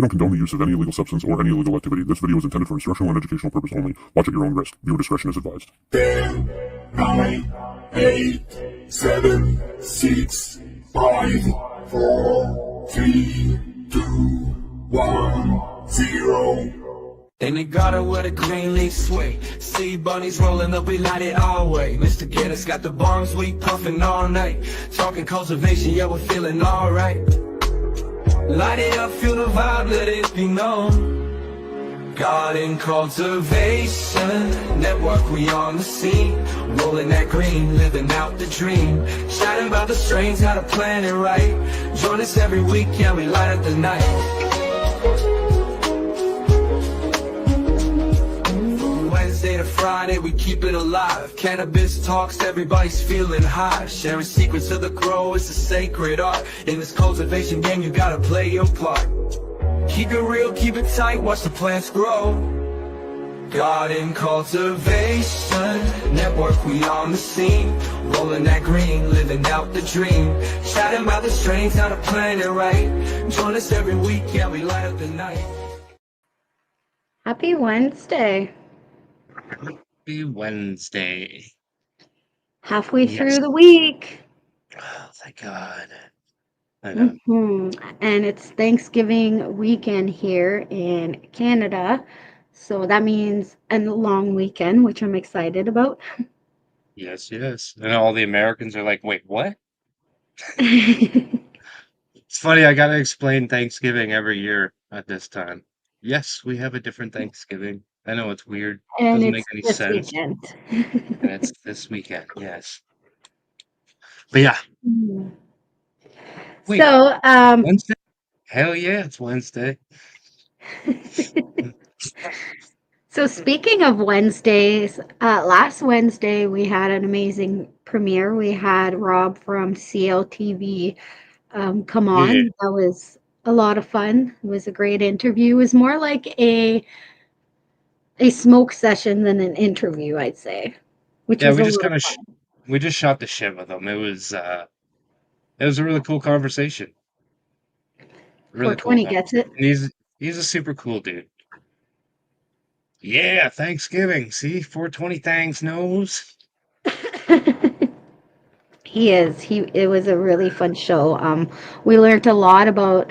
We don't condone the use of any illegal substance or any illegal activity. This video is intended for instructional and educational purpose only. Watch at your own risk. Viewer discretion is advised. 10, 9, 8, 7, 6, 5, 4, 3, 2, 1, 0. In the garden with a green leaf sway, see bunnies rolling up, we light it all way. Mr. Ganiks got the bombs, we puffin' all night. Talking cultivation, yeah, we're feeling alright. Light it up, feel the vibe, let it be known. Garden cultivation, network, we on the scene. Rolling that green, living out the dream. Chatting about the strains, how to plan it right. Join us every week, yeah, we light up the night. Wednesday to Friday, we keep it alive. Cannabis talks, everybody's feeling high. Sharing secrets of the grow, it's a sacred art. In this cultivation game, you gotta play your part. Keep it real, keep it tight, watch the plants grow. Garden cultivation, network, we on the scene. Rolling that green, living out the dream. Chatting about the strains, how to plan it right. Join us every week, yeah, we light up the night. Happy Wednesday. Happy Wednesday. Halfway Yes. through the week. Oh, thank God. I know. And it's Thanksgiving weekend here in Canada. So that means a long weekend, which I'm excited about. Yes, yes. And all the Americans are like, wait, what? It's funny, I gotta explain Thanksgiving every year at this time. Yes, we have a different Thanksgiving. I know it's weird. And Doesn't make it's any this sense. weekend. And it's this weekend, yes. But yeah, wait, So, Wednesday? Hell yeah, it's Wednesday. So speaking of Wednesdays, last Wednesday we had an amazing premiere. We had Rob from CLTV come on. Yeah. That was a lot of fun. It was a great interview. It was more like a smoke session than an interview, I'd say, which Yeah, was we a just little kind of fun. we just shot the shit with them. It was a really cool conversation. Really cool 420 gets conversation. it. And he's a super cool dude. Yeah, Thanksgiving. See, 420 thangs knows. He is. It was a really fun show. We learned a lot about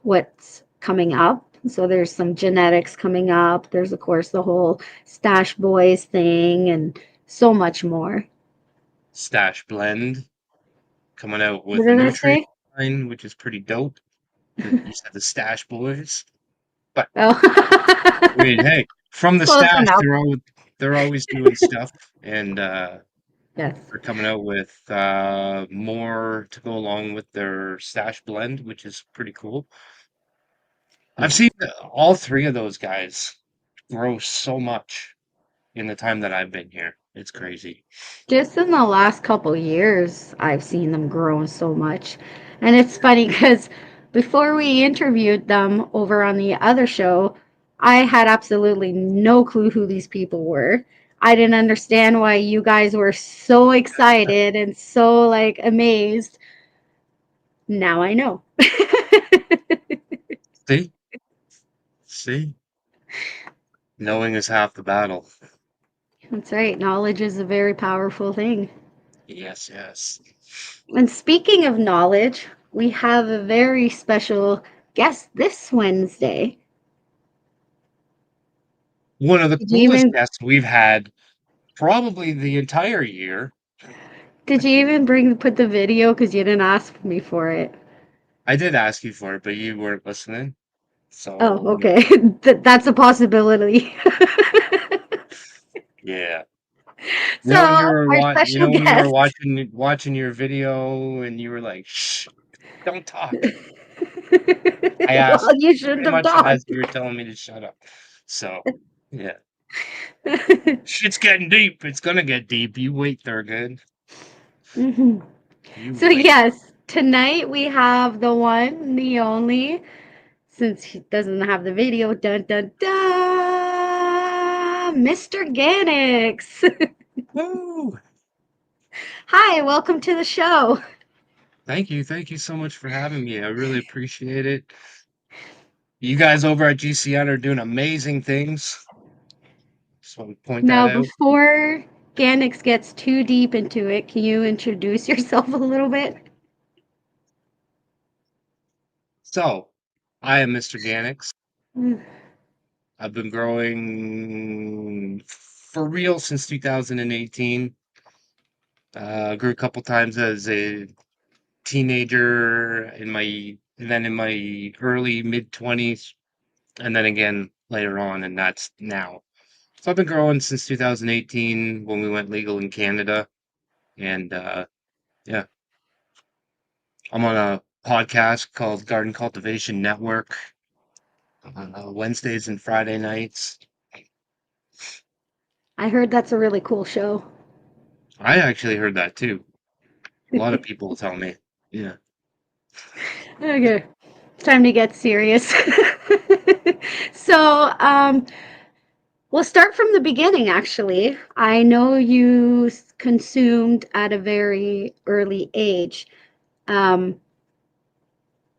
what's coming up. So there's some genetics coming up. There's of course the whole Stash Boys thing and so much more. Stash Blend coming out What with a did I nutrient say? line, which is pretty dope. You said the Stash Boys. But Oh, I mean, hey, from the close stash, enough. they're always doing stuff, and Yes. they're coming out with more to go along with their Stash Blend, which is pretty cool. I've Yes. seen all three of those guys grow so much in the time that I've been here. It's crazy. Just in the last couple years, I've seen them grow so much. And it's funny because before we interviewed them over on the other show, I had absolutely no clue who these people were. I didn't understand why you guys were so excited and so like amazed. Now I know. See? See? Knowing is half the battle. That's right. Knowledge is a very powerful thing. Yes, yes. And speaking of knowledge, we have a very special guest this Wednesday. One of the Did you coolest even guests we've had probably the entire year. Did you even put the video? Because you didn't ask me for it. I did ask you for it, but you weren't listening. Oh, So, okay. That's a possibility. yeah. So our You special know when you were guest. watching your video and you were like, "Shh, don't talk." I Well, asked you shouldn't pretty have much talked. as you were telling me to shut up. So, yeah. Shit's getting deep. It's gonna get deep. You wait, Thurgood. Mhm. You So wait. yes, tonight we have the one, the only, since he doesn't have the video, dun dun dun, Mr. Ganiks. Woo! Hi, welcome to the show. Thank you. Thank you so much for having me. I really appreciate it. You guys over at GCN are doing amazing things. Just want to point that Now, out. before Ganix gets too deep into it, can you introduce yourself a little bit? So, I am Mr. Ganiks. Mm. I've been growing for real since 2018. Grew a couple times as a teenager and then in my early mid 20s, and then again later on, and that's now. So I've been growing since 2018 when we went legal in Canada, and yeah, I'm on a podcast called Garden Cultivation Network on Wednesdays and Friday nights. I heard that's a really cool show. I actually heard that too. A lot of people tell me. Yeah. Okay, it's time to get serious. so, we'll start from the beginning, actually. I know you consumed at a very early age. Um,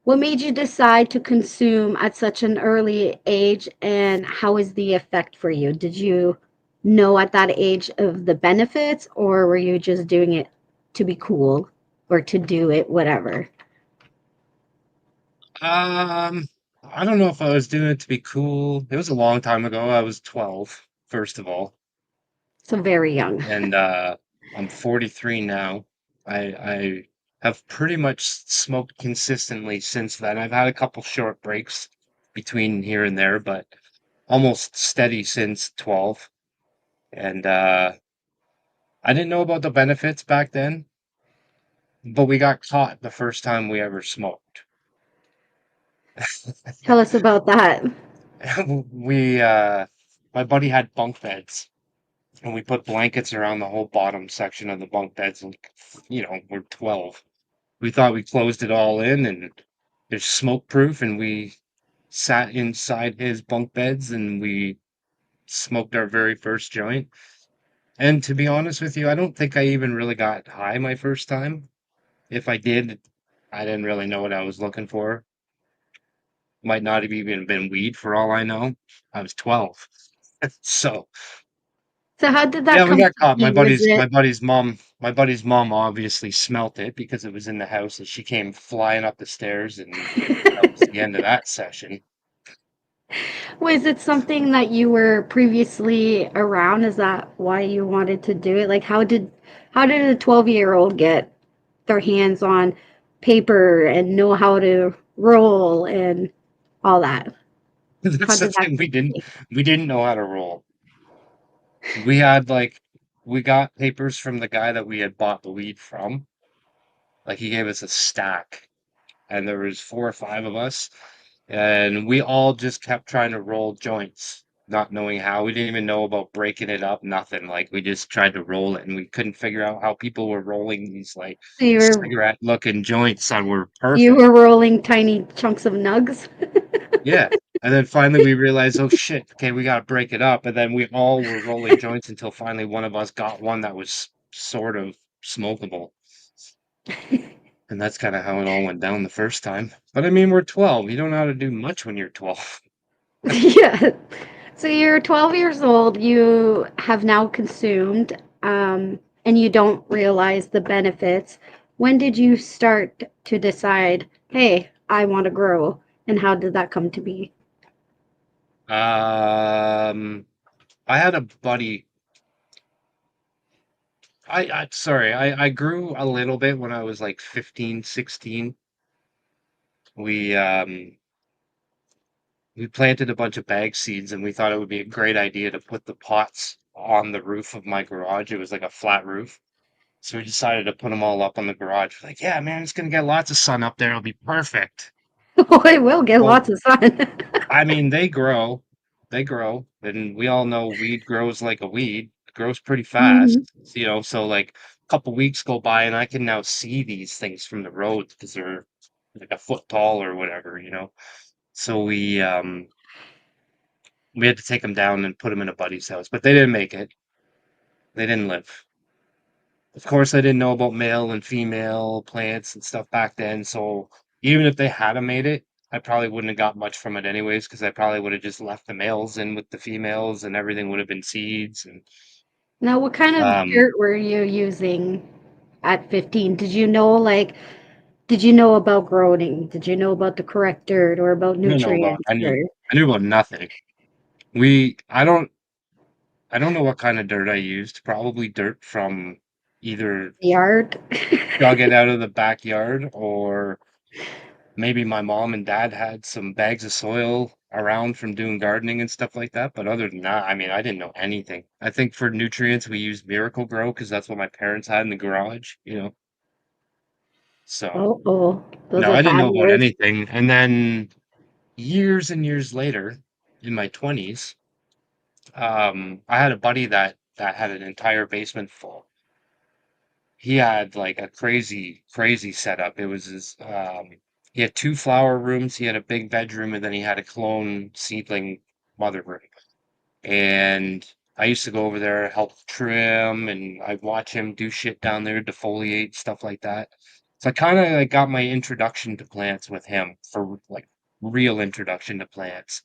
what made you decide to consume at such an early age, and how is the effect for you? Did you know at that age of the benefits, or were you just doing it to be cool or to do it, whatever? Um, I don't know if I was doing it to be cool. It was a long time ago. I was 12, first of all, So, very young. and I'm 43 now. I have pretty much smoked consistently since then. I've had a couple short breaks between here and there, but almost steady since 12. And I didn't know about the benefits back then, but we got caught the first time we ever smoked. Tell us about that. We my buddy had bunk beds and we put blankets around the whole bottom section of the bunk beds and we're 12. We thought we closed it all in and it's smoke proof and we sat inside his bunk beds and we smoked our very first joint. And to be honest with you, I don't think I even really got high my first time. If I did, I didn't really know what I was looking for. Might not have even been weed for all I know. I was 12. So, So, how did yeah, that we come got to caught. be? Was it My buddy's mom obviously smelt it because it was in the house and she came flying up the stairs and that was the end of that session. Was it something that you were previously around? Is that why you wanted to do it? Like, how did a 12-year-old get their hands on paper and know how to roll and all that? How That's the did that thing. come to be? We didn't know how to roll. We had like we got papers from the guy that we had bought the weed from. Like he gave us a stack and there was 4 or 5 of us, and we all just kept trying to roll joints, not knowing how. We didn't even know about breaking it up, nothing. Like we just tried to roll it, and we couldn't figure out how people were rolling these like So cigarette-looking joints that were you perfect. were rolling tiny chunks of nugs? Yeah. And then finally we realized, oh shit, okay, we gotta break it up. And then we all were rolling joints until finally one of us got one that was sort of smokable. And that's kind of how it all went down the first time. But I mean, we're 12. You don't know how to do much when you're 12. Yeah. So you're 12 years old, you have now consumed, and you don't realize the benefits. When did you start to decide, hey, I want to grow? And how did that come to be? Um, I had a buddy. I grew a little bit when I was like 15, 16. We planted a bunch of bag seeds and we thought it would be a great idea to put the pots on the roof of my garage. It was like a flat roof. So we decided to put them all up on the garage. We're like, yeah, man, it's gonna get lots of sun up there. It'll be perfect. Oh, I will get Well, lots of sun. I mean, they grow, and we all know weed grows like a weed. It grows pretty Mhm. fast, so like a couple weeks go by and I can now see these things from the road because they're like a foot tall or whatever. So we had to take them down and put them in a buddy's house, but they didn't make it. They didn't live. Of course, I didn't know about male and female plants and stuff back then, so even if they had a made it, I probably wouldn't have got much from it anyways, because I probably would have just left the males in with the females, and everything would have been seeds. And Now, what kind of um, dirt were you using at 15? Did you know, like, did you know about growing? Did you know about the correct dirt or about I don't know about nutrients or I knew about nothing. We I don't know what kind of dirt I used. Probably dirt from either the yard? dug it out of the backyard, or maybe my mom and dad had some bags of soil around from doing gardening and stuff like that. But other than that, I mean, I didn't know anything. I think for nutrients, we used Miracle Grow because that's what my parents had in the garage, you know. So, Oh, those no, are I didn't bad know about years. anything. And then years and years later, in my 20s, I had a buddy that had an entire basement full. He had like a crazy setup. It was he had two flower rooms, he had a big bedroom, and then he had a clone seedling mother room. And I used to go over there, help trim, and I'd watch him do shit down there, defoliate, stuff like that. So I kind of like got my introduction to plants with him, for like real introduction to plants.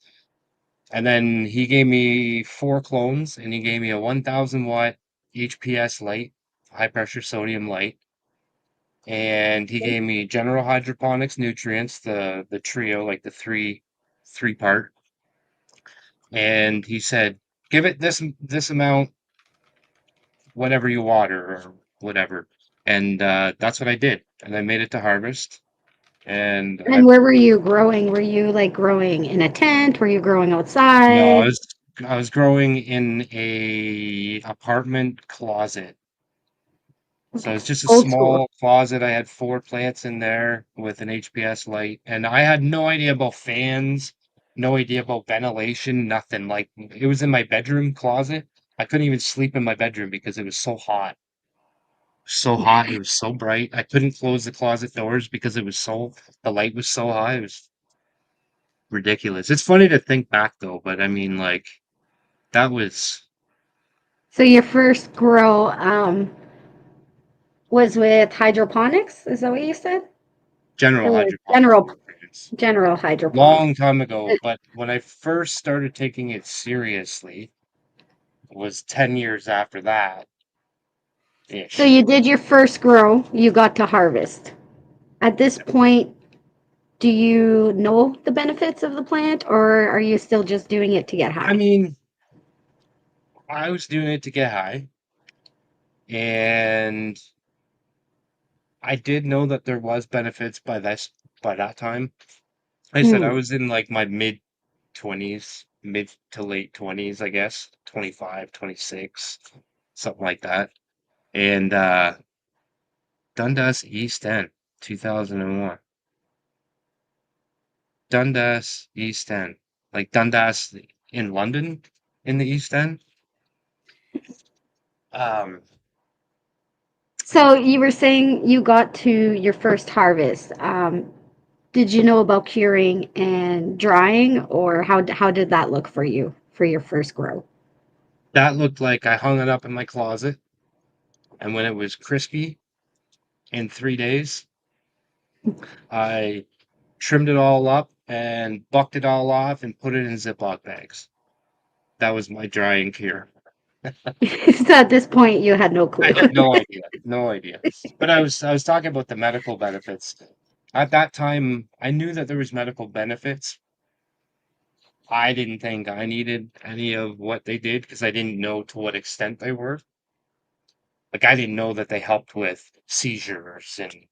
And then he gave me four clones, and he gave me a 1,000 watt HPS light, high pressure sodium light, and he gave me general hydroponics nutrients, the trio, like the three part, and he said, give it this amount whatever you water or whatever. And that's what I did, and I made it to harvest. And And where were you growing? Were you like growing in a tent? Were you growing no, outside? I was growing in a apartment closet. So Okay. it's just a Old school. small closet. I had four plants in there with an HPS light, and I had no idea about fans, no idea about ventilation, nothing. Like, it was in my bedroom closet. I couldn't even sleep in my bedroom because it was so hot. So hot. It was so bright. I couldn't close the closet doors because the light was so high. It was ridiculous. It's funny to think back though, but I mean, like, that was So your first grow was with hydroponics? Is that what you said? general Or hydroponics nutrients. general hydroponics? Long time ago, but when I first started taking it seriously was 10 years after that So ish. you did your first grow, you got to harvest. At this point, do you know the benefits of the plant or are you still just doing it to get I high? mean, I was doing it to get high, and I did know that there was benefits by that time. I said I Hmm. was in like my mid 20s, mid to late 20s, I guess, 25, 26, something like that. And Dundas East End, 2001. Dundas East End, like Dundas in London, in the East End. Um, So you were saying you got to your first harvest. Did you know about curing and drying, or how did that look for you for your first grow? that looked like I hung it up in my closet, and when it was crispy in 3 days, I trimmed it all up and bucked it all off and put it in Ziploc bags. That was my drying cure. So at this point, you had no I clue. had no idea, no idea. But I was talking about the medical benefits. At that time, I knew that there was medical benefits. I didn't think I needed any of what they did because I didn't know to what extent they were. Like, I didn't know that they helped with seizures and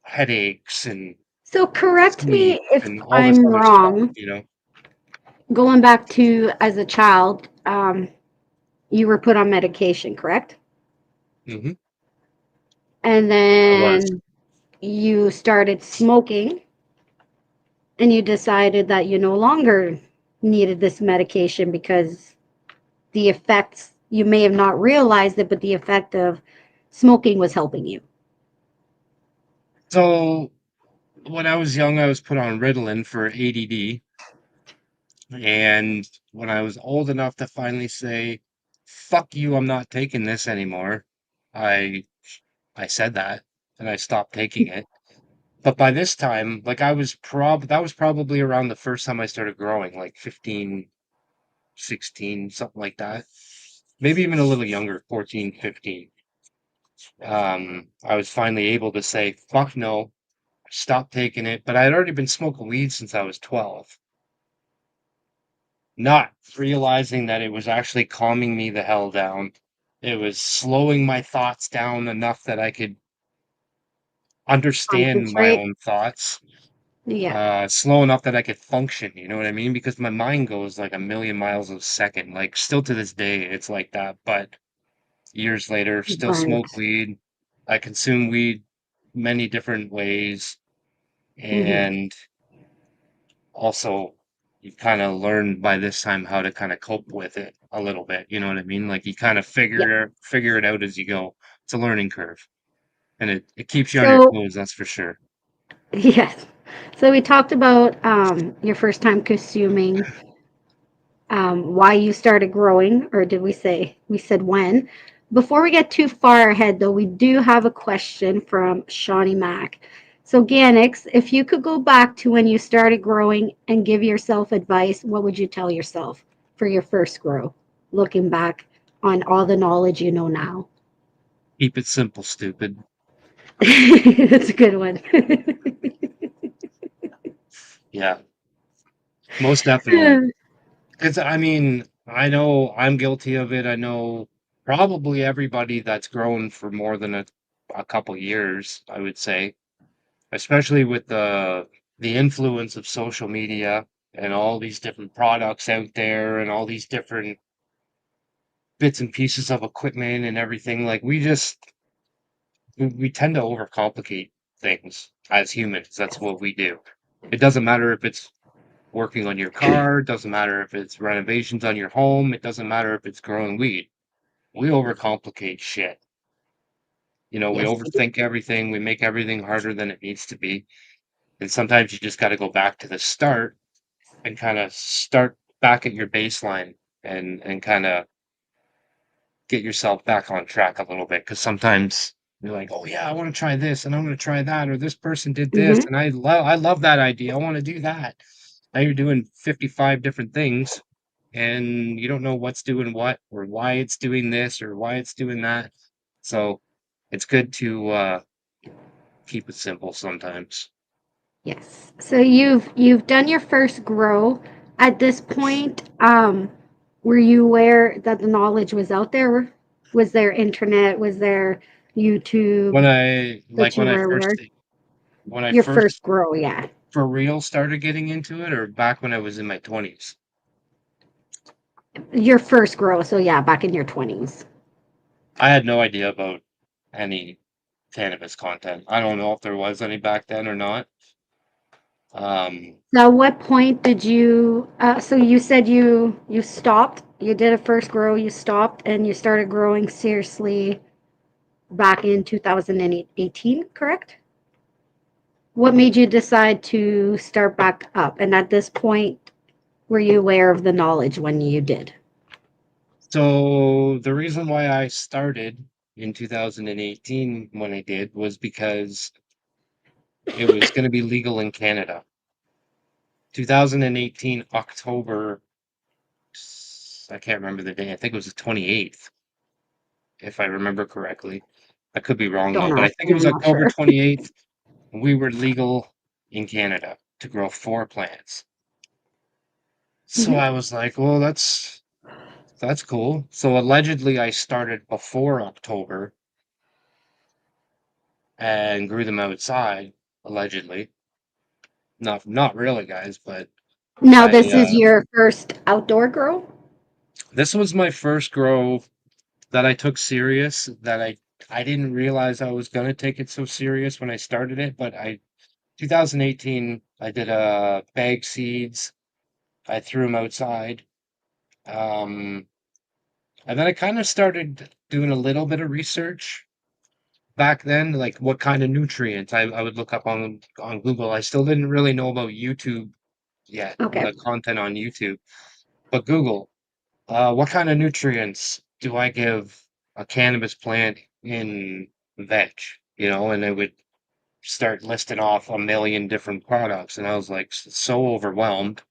headaches and So correct sleep me if and all this I'm other stuff, wrong. you know? Going back to as a child, you were put on medication, correct? Hmm. And I was. then you started smoking and you decided that you no longer needed this medication because the effects, you may have not realized it, but the effect of smoking was helping you. So when I was young, I was put on Ritalin for ADD. And when I was old enough to finally say, fuck you, I'm not taking this anymore, I I said that and I stopped taking it. But by this time, like that was probably around the first time I started growing, like 15, 16, something like that. Maybe even a little younger, 14, 15. I was finally able to say, fuck no, stop taking it. But I had already been smoking weed since I was 12, not realizing that it was actually calming me the hell down. It was slowing my thoughts down enough that I could understand my Concentrate. own thoughts, Yeah. slow enough that I could function, you know what I mean? Because my mind goes like a million miles a second. Like, still to this day, it's like that. But years later, still Right. smoke weed. I consume weed many different ways. Hmm. And also, you kind of learn by this time how to kind of cope with it a little bit. You know what I mean? Like, you kind of Yeah. figure it out as you go. It's a learning curve, and it keeps you on your So toes, that's for sure. yes. So we talked about your first time consuming, why you started growing, or did we say, we said when? Before we get too far ahead, though, we do have a question from Shawnee Mack. So, Ganiks, if you could go back to when you started growing and give yourself advice, what would you tell yourself for your first grow, looking back on all the knowledge you know now? Keep it simple, stupid. That's a good one. Yeah, most definitely. Because I mean, I know I'm guilty of it. I know probably everybody that's grown for more than a couple years, I would say, especially with the influence of social media and all these different products out there and all these different bits and pieces of equipment and everything. Like, we tend to overcomplicate things as humans. That's what we do. It doesn't matter if it's working on your car, it doesn't matter if it's renovations on your home, it doesn't matter if it's growing weed. We overcomplicate shit. You know, we Yes, we do. overthink everything, we make everything harder than it needs to be. And sometimes you just got to go back to the start and kind of start back at your baseline and kind of get yourself back on track a little bit. Because sometimes you're like, oh yeah, I want to try this and I'm going to try that, or this person did this Hmm. and I love that idea. I want to do that. Now you're doing 55 different things and you don't know what's doing what or why it's doing this or why it's doing that. So it's good to keep it simple sometimes. Yes. So you've done your first grow. At this point, were you aware that the knowledge was out there? Was there internet? Was there When YouTube I that like you were aware? when I Your first first grow, yeah. for real started getting into it, or back when I was in my 20s. Your first grow. So yeah, back in your 20s. I had no idea about any cannabis content. I don't know if there was any back then or not. Um, Now, what point did you? So you said you stopped. You did a first grow. You stopped, and you started growing seriously back in 2018. Correct? What made you decide to start back up? And at this point, were you aware of the knowledge when you did? so the reason why I started in 2018 when I did was because it was going to be legal in Canada. 2018 October, I can't remember the day. I think it was the 28th, if I remember correctly. I could be wrong Don't though, but I ask think me. it was I'm not October sure. 28th. We were legal in Canada to grow 4 plants. So Hmm. I was like, well, that's cool. So allegedly I started before October and grew them outside, allegedly. Not really, guys, but Now, I this is your first outdoor grow. this was my first grow that I took serious, that I didn't realize I was gonna take it so serious when I started it, but I 2018 I did bag seeds. I threw them outside. Um and then I kind of started doing a little bit of research back then, like what kind of nutrients I would look up on Google. I still didn't really know about YouTube yet, Okay. the content on YouTube, but Google, what kind of nutrients do I give a cannabis plant in veg? You know, and it would start listing off a million different products, and I was like so overwhelmed.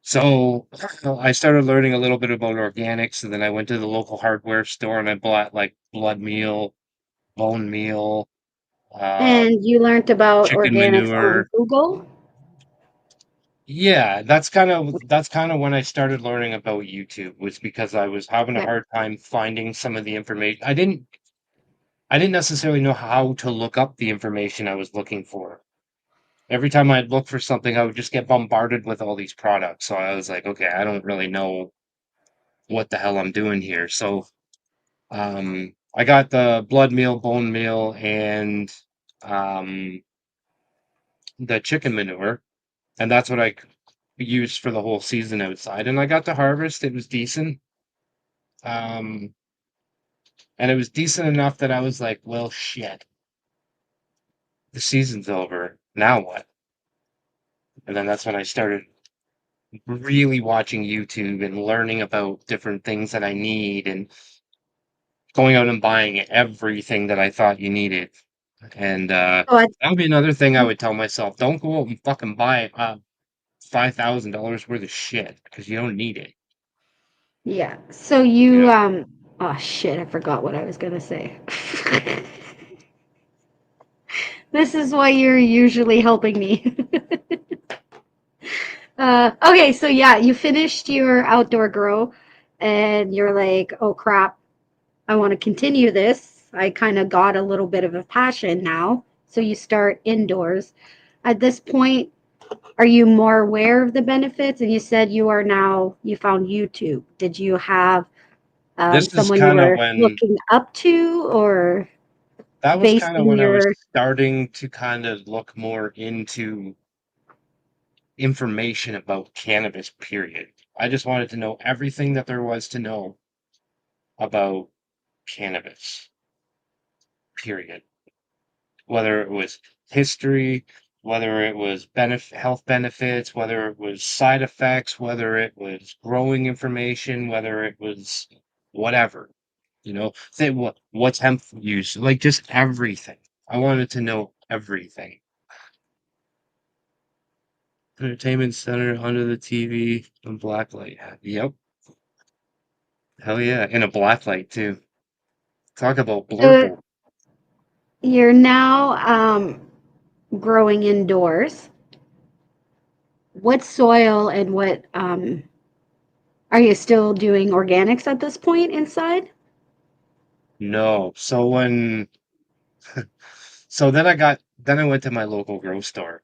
So I started learning a little bit about organics, and then I went to the local hardware store and I bought like blood meal, bone meal, And you learned about chicken organics on manure. Google? Yeah, that's kind of when I started learning about YouTube, was because I was having a Okay. hard time finding some of the information. I didn't necessarily know how to look up the information I was looking for. Every time I'd look for something, I would just get bombarded with all these products. So I was like, okay, I don't really know what the hell I'm doing here. So I got the blood meal, bone meal, and um, the chicken manure, and that's what used for the whole season outside. And I got to harvest. It was decent. Um, and it was decent enough that I was like, well, shit, the season's over. Now what? And then that's when I started really watching YouTube and learning about different things that I need and going out and buying everything that I thought you needed. And So I, that would be another thing I would tell myself. Don't go out and fucking buy $5,000 worth of shit because you don't need it. yeah. So You you know, oh shit, I forgot what I was gonna say. This is why you're usually helping me. Okay, so yeah, you finished your outdoor grow and you're like, oh crap, I want to continue this. I kind of got a little bit of a passion now. So you start indoors. At this point, are you more aware of the benefits? And you said you are now, you found YouTube. Did you have this is someone you kind of were when looking up to or that was kind of basing when I was your, starting to kind of look more into information about cannabis, period. I just wanted to know everything that there was to know about cannabis, period. Whether it was history, whether it was health benefits, whether it was side effects, whether it was growing information, whether it was whatever, say what's hemp use, like just everything. I wanted to know everything. Entertainment center under the TV and blacklight. Yep. Hell yeah. And a blacklight too. Talk about so blurple. you're now growing indoors. What soil and what are you still doing organics at this point inside? No. Then I went to my local grocery store.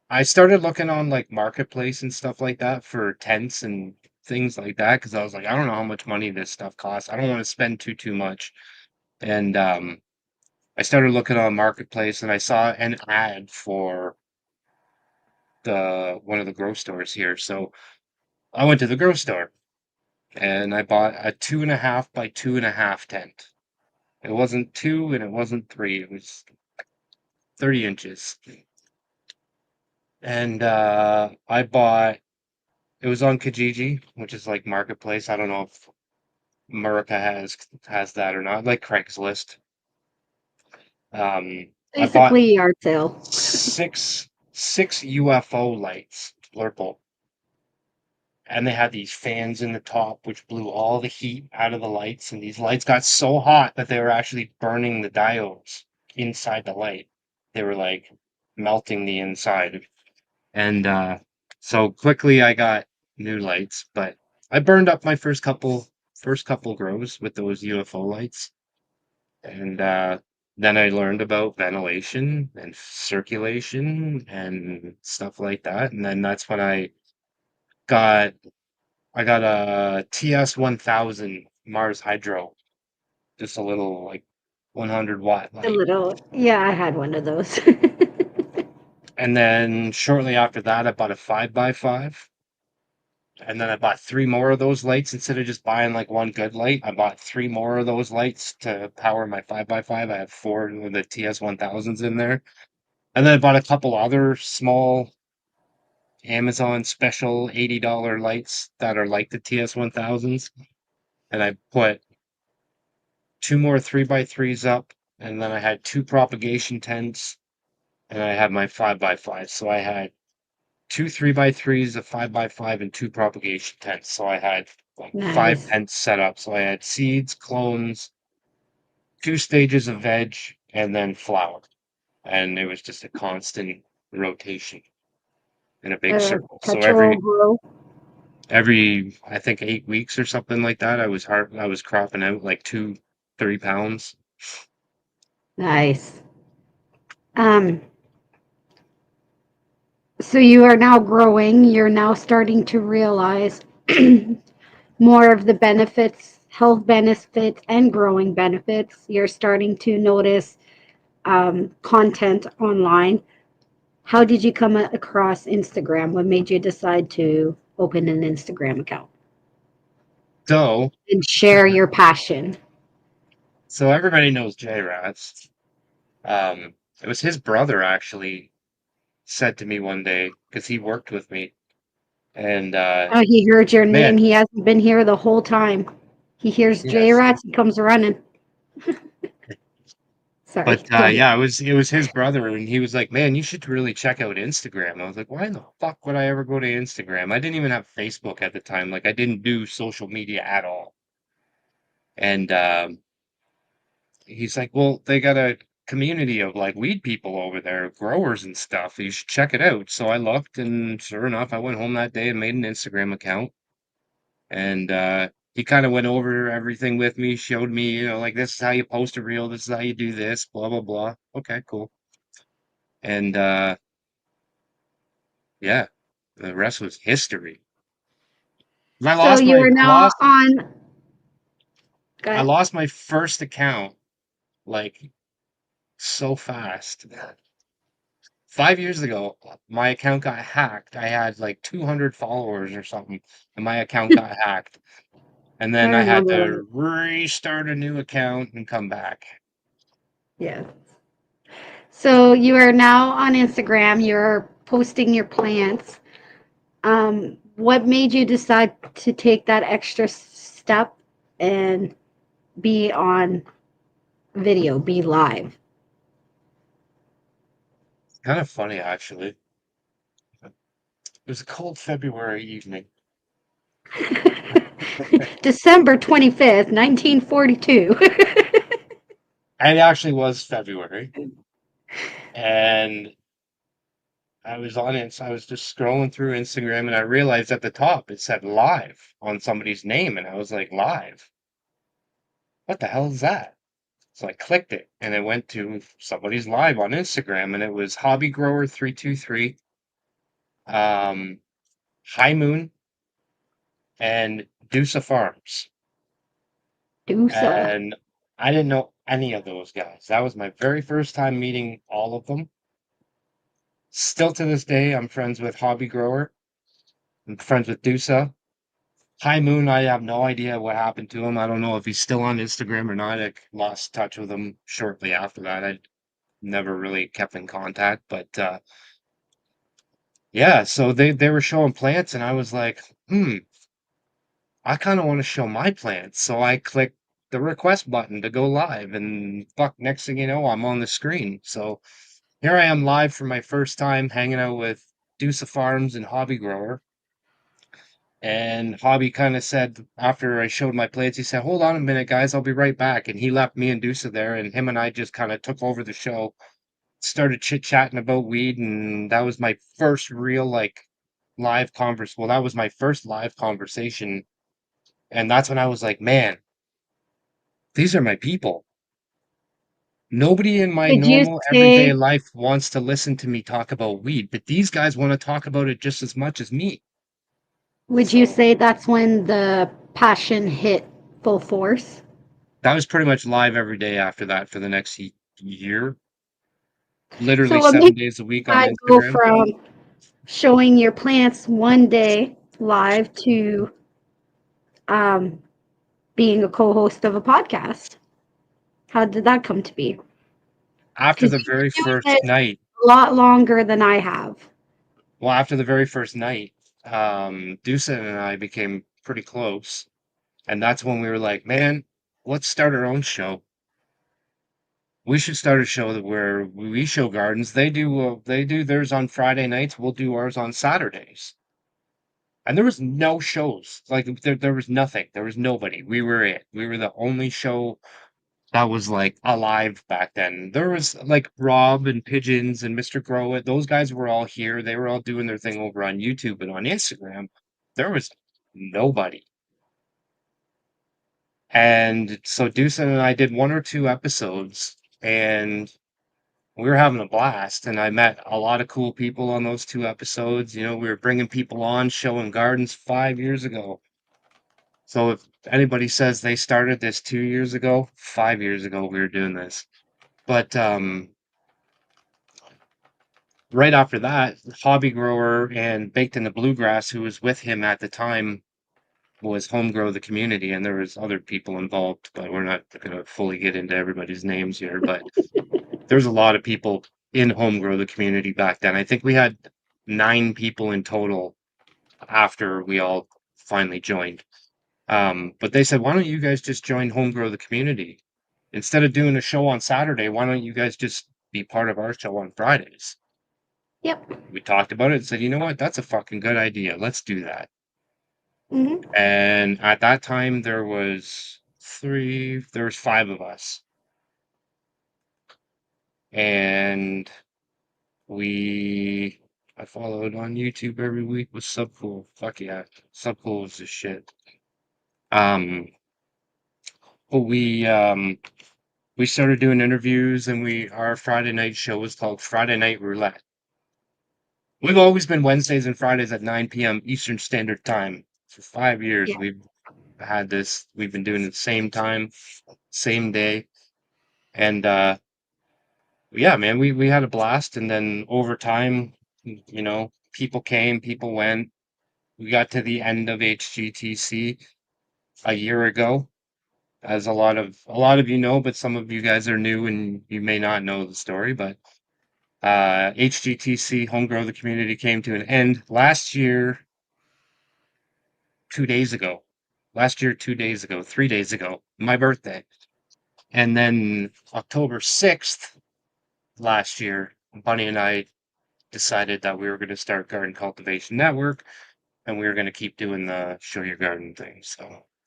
I started looking on like Marketplace and stuff like that for tents and things like that because I was like, I don't know how much money this stuff costs. I don't want to spend too much. And I started looking on Marketplace and I saw an ad for the one of the grocery stores here. So I went to the grocery store and I bought a 2.5 by 2.5 tent. It wasn't two and it wasn't three. It was 30 inches. And I bought it was on Kijiji, which is like Marketplace. I don't know if America has that or not, like Craigslist. I bought Basically yard sale. six UFO lights, Blurple, and they had these fans in the top, which blew all the heat out of the lights. And these lights got so hot that they were actually burning the diodes inside the light. They were like melting the inside. And so quickly I got new lights, but I burned up my first couple grows with those UFO lights. And then I learned about ventilation and circulation and stuff like that. And then that's when got I got a TS 1000 Mars Hydro, just a little like 100-watt A light. little, yeah, I had one of those. And then shortly after that, I bought a 5x5. And then I bought three more of those lights instead of just buying like one good light. I bought three more of those lights to power my 5x5. I have four of the TS 1000s in there. And then I bought a couple other small Amazon special $80 lights that are like the TS 1000s. And I put two more 3x3s up and then I had 2 propagation tents, and I had my 5x5. So I had 2 3x3s, a 5x5, and 2 propagation tents. So I had like 5 Nice. tents set up. So I had seeds, clones, 2 stages of veg, and then flower. And it was just a constant rotation in a big circle. So Perpetual grow. every I think 8 weeks or something like that, I was cropping out like 2 3 pounds. Nice. Um, so you are now growing. You're now starting to realize more of the benefits, health benefits, and growing benefits. You're starting to notice content online. How did you come across Instagram? What made you decide to open an Instagram account So and share your passion? so everybody knows J Rats. It was his brother actually said to me one day because he worked with me, and Oh, he heard your name. man, He hasn't been here the whole time. He hears J yes. Rats, he comes running. But Sorry, go ahead. yeah, it was his brother, and he was like, "Man, you should really check out Instagram." I was like, "Why in the fuck would I ever go to Instagram?" I didn't even have Facebook at the time. Like, I didn't do social media at all. And he's like, "Well, they got a community of like weed people over there, growers and stuff. You should check it out." So I looked, and sure enough, I went home that day and made an Instagram account. And he kind of went over everything with me, showed me, like this is how you post a reel, this is how you do this, blah blah blah. Okay, cool. And yeah, the rest was history. I So lost you my are I now lost on. Go I ahead. lost my first account like so fast. 5 years ago, my account got hacked. I had like 200 followers or something, and my account got hacked. And I then I had remember that. to restart a new account and come back. Yeah. So you are now on Instagram. You're posting your plants. What made you decide to take that extra step and be on video, be live? Kind of funny, actually. It was a cold February evening. December 25th, 1942. And it actually was February. And I was just scrolling through Instagram and I realized at the top it said live on somebody's name. And I was like, live? What the hell is that? So I clicked it and it went to somebody's live on Instagram and it was Hobby Grower 323, um, High Moon, and Deusa Farms. Doosa. And I didn't know any of those guys. That was my very first time meeting all of them. Still to this day, I'm friends with Hobby Grower. I'm friends with Deusa. High Moon, I have no idea what happened to him. I don't know if he's still on Instagram or not. I lost touch with him shortly after that. I never really kept in contact. But yeah, so they were showing plants, and I was like, I kind of want to show my plants. So I clicked the request button to go live, and fuck, next thing you know, I'm on the screen. So here I am live for my first time hanging out with Deuce Farms and Hobby Grower. And Hobby kind of said, after I showed my plants, he said, "Hold on a minute, guys, I'll be right back." And he left me and Deuce there, and him and I just kind of took over the show, started chit chatting about weed. And that was my first real, like, live converse. Well, that was my first live conversation. And that's when I was like, man, these are my people. Nobody in my Would you normal everyday say life wants to listen to me talk about weed, but these guys want to talk about it just as much as me. would you So say that's when the passion hit full force? that was pretty much live every day after that for the next year, literally So what 7 makes days a week on I go Instagram. from showing your plants one day live to um, being a co-host of a podcast? How did that come to be? After Because the you've very been doing first this night, a lot longer than I have. well, after the very first night, Dusa and I became pretty close. And that's when we were like, man, let's start our own show. We should start a show that where we show gardens. They do theirs on Friday nights. We'll do ours on Saturdays. And there was no shows. Like there was nothing. There was nobody. We were it. We were the only show that was like alive back then. There was like Rob and Pigeons and Mr. Grow It. Those guys were all here. They were all doing their thing over on YouTube and on Instagram. There was nobody. And so Deucen and I did one or two episodes, and we were having a blast. And I met a lot of cool people on those two episodes. We were bringing people on, showing gardens 5 years ago. So if anybody says they started this 2 years ago, 5 years ago, we were doing this. But right after that, Hobby Grower and Baked in the Bluegrass, who was with him at the time, was Home Grow the Community, and there was other people involved, but we're not going to fully get into everybody's names here. But there's a lot of people in Home Grow the Community back then. I think we had 9 people in total after we all finally joined. But they said, why don't you guys just join Home Grow the Community? Instead of doing a show on Saturday, why don't you guys just be part of our show on Fridays? Yep. We talked about it and said, you know what? That's a fucking good idea. Let's do that. Hmm. And at that time, there was 5 of us. And I followed on YouTube every week with Subcool. Fuck yeah. Subcool was the shit. Um, but we started doing interviews, and our Friday night show was called Friday Night Roulette. We've always been Wednesdays and Fridays at 9 p.m. Eastern Standard Time. For 5 years, Yeah. we've been doing it the same time, same day. And yeah, man, we had a blast. And then over time, people came, people went. We got to the end of HGTC a year ago, as a lot of you know, but some of you guys are new and you may not know the story. But HGTC Home Grow the Community came to an end last year, 2 days ago. Last year, 2 days ago, 3 days ago, my birthday. And then October 6th last year, Bunny and I decided that we were going to start Garden Cultivation Network, and we were going to keep doing the Show Your Garden thing.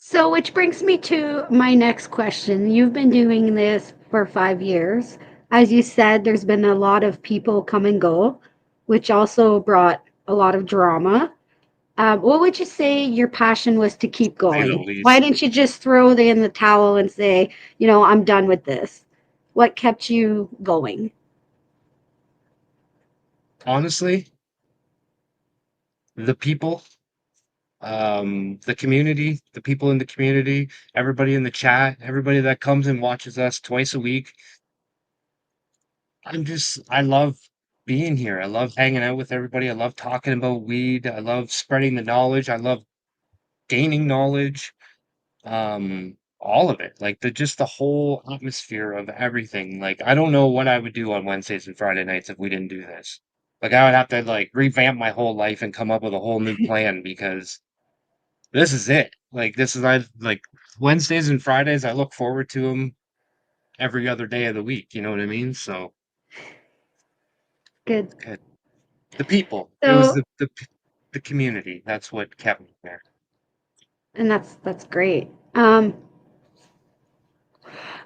So, which brings me to my next question. You've been doing this for 5 years. As you said, there's been a lot of people come and go, which also brought a lot of drama. What would you say your passion was to keep Say the going? Why least. didn't you just throw in the towel and say, I'm done with this? What kept you going? Honestly, the people, the community, the people in the community, everybody in the chat, everybody that comes and watches us twice a week. I love being here. I love hanging out with everybody. I love talking about weed. I love spreading the knowledge. I love gaining knowledge. All of it. Like just the whole atmosphere of everything. Like I don't know what I would do on Wednesdays and Friday nights if we didn't do this. Like I would have to like revamp my whole life and come up with a whole new plan because this is it. Like I like Wednesdays and Fridays. I look forward to them every other day of the week. You know what I mean? So Good. uh, the people. It was So, the community. That's what kept me there. and that's great.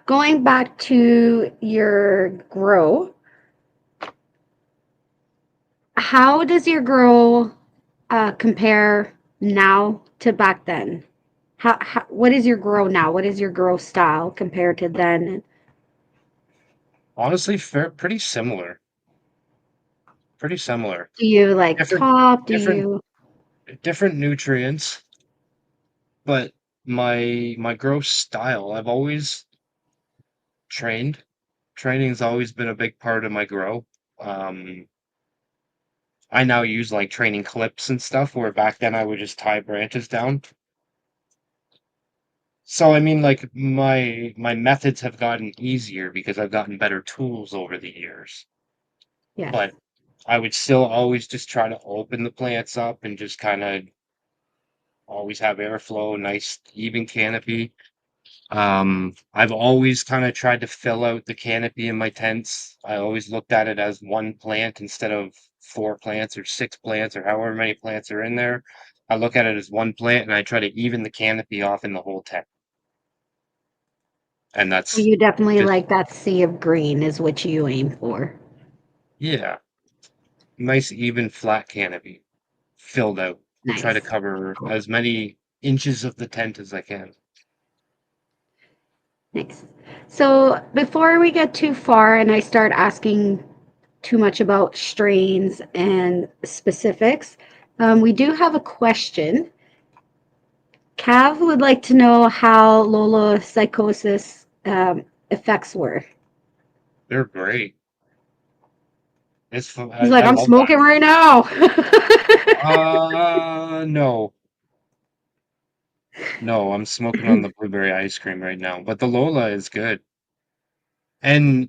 Going back to your grow, how does your grow compare now to back then? What is your grow now? What is your grow style compared to then? Honestly, pretty similar. Pretty similar. Do you like Different, top? Do different, you? different nutrients, but my growth style. I've always trained. Training's always been a big part of my grow. Um, I now use like training clips and stuff, where back then I would just tie branches down. So I mean, like my methods have gotten easier because I've gotten better tools over the years. Yes. But I would still always just try to open the plants up and just kind of always have airflow, nice even canopy. I've always kind of tried to fill out the canopy in my tents. I always looked at it as one plant instead of four plants or six plants or however many plants are in there. I look at it as one plant and I try to even the canopy off in the whole tent. And So that's you definitely just, like that sea of green is what you aim for. yeah, nice, even, flat canopy filled out. Try to Nice. cover Cool. as many inches of the tent as I can. Nice. So before we get too far and I start asking too much about strains and specifics, we do have a question. Cav would like to know how Lola psychosis effects were. They're great. He's like, I I'm love smoking right now. that. No. No, I'm smoking on the blueberry ice cream right now, but the Lola is good. And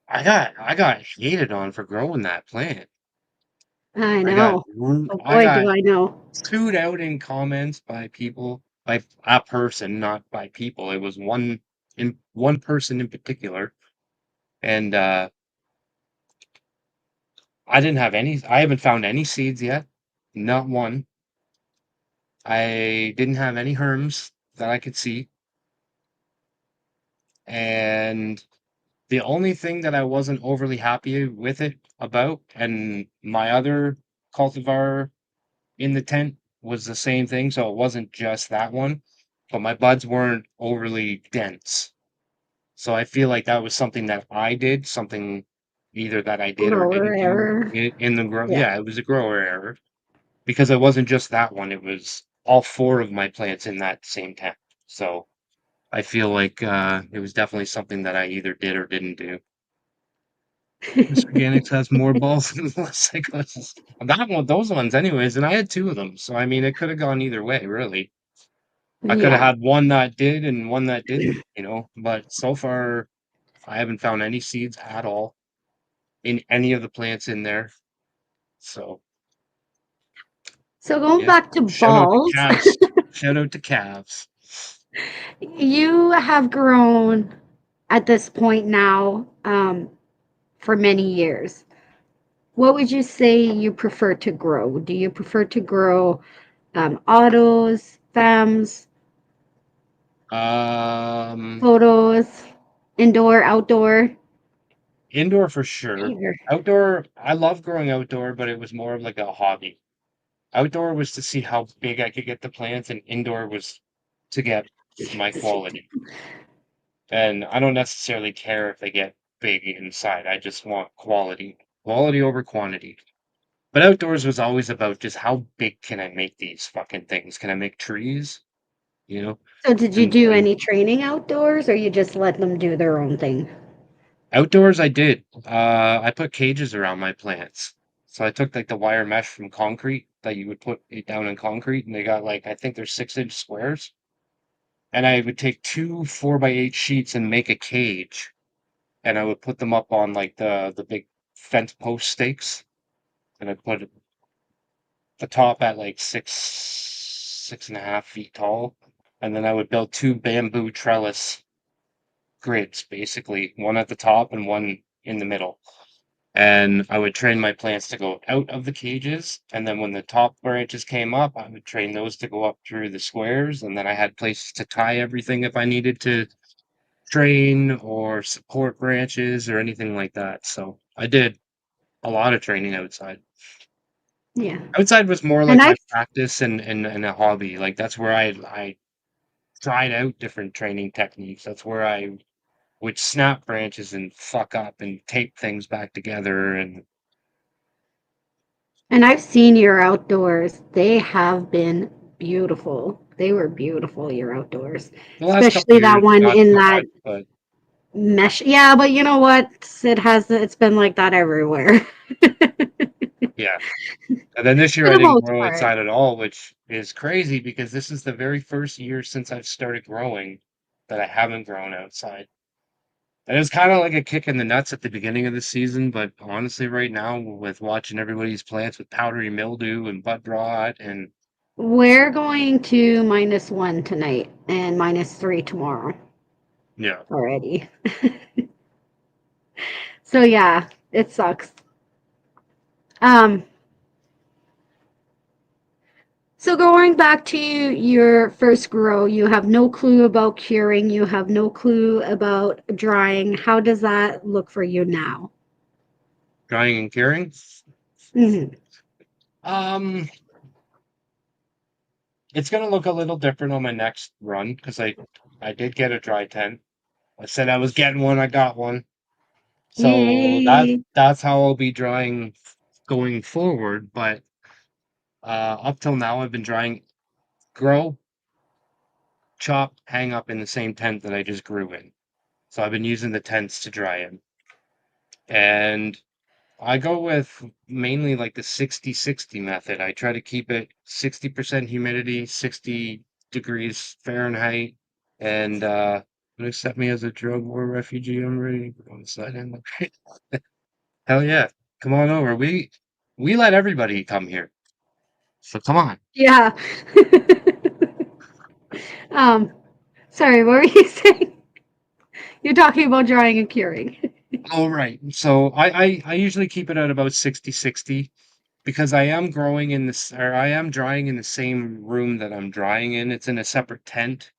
I got hated on for growing that plant. I I got know. Oh I boy, do got I know. sued out in comments by people, by a person, not by people. It was one person in particular, and I haven't found any seeds yet, not one. I didn't have any herms that I could see, and the only thing that I wasn't overly happy with it about, and my other cultivar in the tent was the same thing, so it wasn't just that one, but my buds weren't overly dense. So I feel like that was something that I did, something either that I did or Grower didn't do error. in the grow. Yeah. Yeah, it was a grower error because it wasn't just that one, it was all four of my plants in that same tent. So I feel like it was definitely something that I either did or didn't do. Mr. Ganiks has more balls than less cyclists. I got one of those ones anyways, and I had two of them. So I mean it could have gone either way, really. I could have Yeah. had one that did and one that didn't, but so far I haven't found any seeds at all in any of the plants in there. So So going yeah. back to Shout out to balls, calves. Shout out to calves. you have grown at this point now for many years. What would you say you prefer to grow? Do you prefer to grow autos, FEMs, Um photos, indoor, outdoor? Indoor for sure. Either. Outdoor, I love growing outdoor, but it was more of like a hobby. Outdoor was to see how big I could get the plants, and indoor was to get my quality. And I don't necessarily care if they get big inside. I just want quality. Quality over quantity. But outdoors was always about just how big can I make these fucking things? Can I make trees? You know? So did you do And any training outdoors or you just let them do their own thing? outdoors I did. I put cages around my plants. So I took like the wire mesh from concrete that you would put it down in concrete, and they got like I think they're 6-inch squares. And I would take two 4x8 sheets and make a cage, and I would put them up on like the big fence post stakes, and I put the top at like 6.5 feet tall, and then I would build two bamboo trellis grids, basically one at the top and one in the middle. And I would train my plants to go out of the cages, and then when the top branches came up, I would train those to go up through the squares, and then I had places to tie everything if I needed to train or support branches or anything like that. So I did a lot of training outside. Yeah. Outside was more And like my I've practice and a hobby. Like that's where I tried out different training techniques. That's where I would snap branches and fuck up and tape things back together. And and I've seen your outdoors. They have been beautiful. They were beautiful, your outdoors. the last couple Especially that years, one not in so that much, but mesh. Yeah, but you know what? It's been like that everywhere. yeah. And then this year For I the didn't most grow part. outside at all, which is crazy because this is the very first year since I've started growing that I haven't grown outside. And it was kind of like a kick in the nuts at the beginning of the season, but honestly, right now, with watching everybody's plants with powdery mildew and bud rot and We're going to -1 tonight and -3 tomorrow Yeah. already. So yeah, it sucks. Um, so going back to your first grow, you have no clue about curing, you have no clue about drying. How does that look for you now? Drying and curing. Hmm. Um, it's gonna look a little different on my next run because I did get a dry tent. I said I was getting one, I got one. So Yay. that's how I'll be drying going forward. But up till now, I've been drying, grow, chop, hang up in the same tent that I just grew in. So I've been using the tents to dry in. And I go with mainly like the 60-60 method. I try to keep it 60% humidity, 60 degrees Fahrenheit, and accept me as a drug war refugee. I'm ready to go on the side end. Hell yeah. Come on over. We let everybody come here. So come on. Yeah. um, Sorry, what were you saying? You're talking about drying and curing. All right. So I usually keep it at about 60-60 because I am growing in this, or I am drying in the same room that I'm drying in. It's in a separate tent,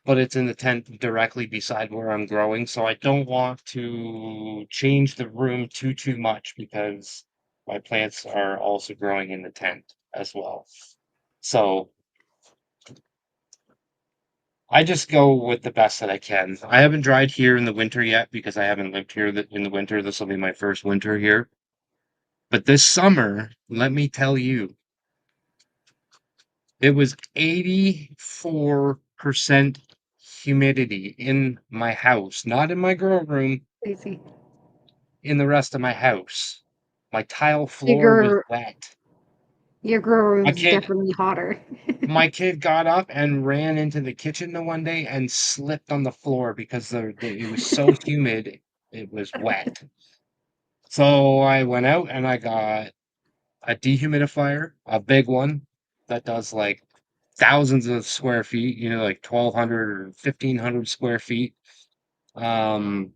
but it's in the tent directly beside where I'm growing. So I don't want to change the room too much because my plants are also growing in the tent as well. So I just go with the best that I can. I haven't dried here in the winter yet because I haven't lived here in the winter. This will be my first winter here. But this summer, let me tell you, it was 84% humidity in my house, not in my grow room, Crazy. in the rest of my house. My tile floor was Your wet. your grow My room's kid definitely hotter. my kid got up and ran into the kitchen the one day and slipped on the floor because it was so humid, it was wet. So I went out and I got a dehumidifier, a big one that does like thousands of square feet, like 1,200 or 1,500 square feet. Um,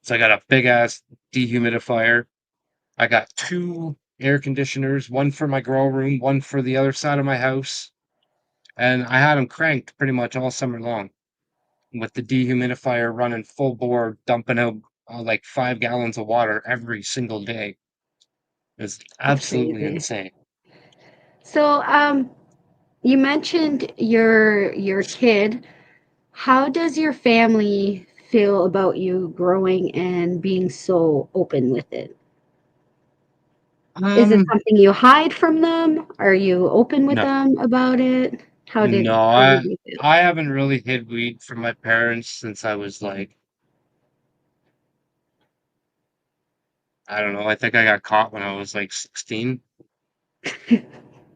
so I got a big ass dehumidifier. I got two air conditioners, one for my grow room, one for the other side of my house. And I had them cranked pretty much all summer long with the dehumidifier running full bore, dumping out like 5 gallons of water every single day. It's That's absolutely crazy. insane. So, you mentioned your kid. How does your family feel about you growing and being so open with it? Is it Um, something you hide from them? Are you open with no, them about it? no, How did you feel? I haven't really hid weed from my parents since I was like, I don't know, I think I got caught when I was like 16.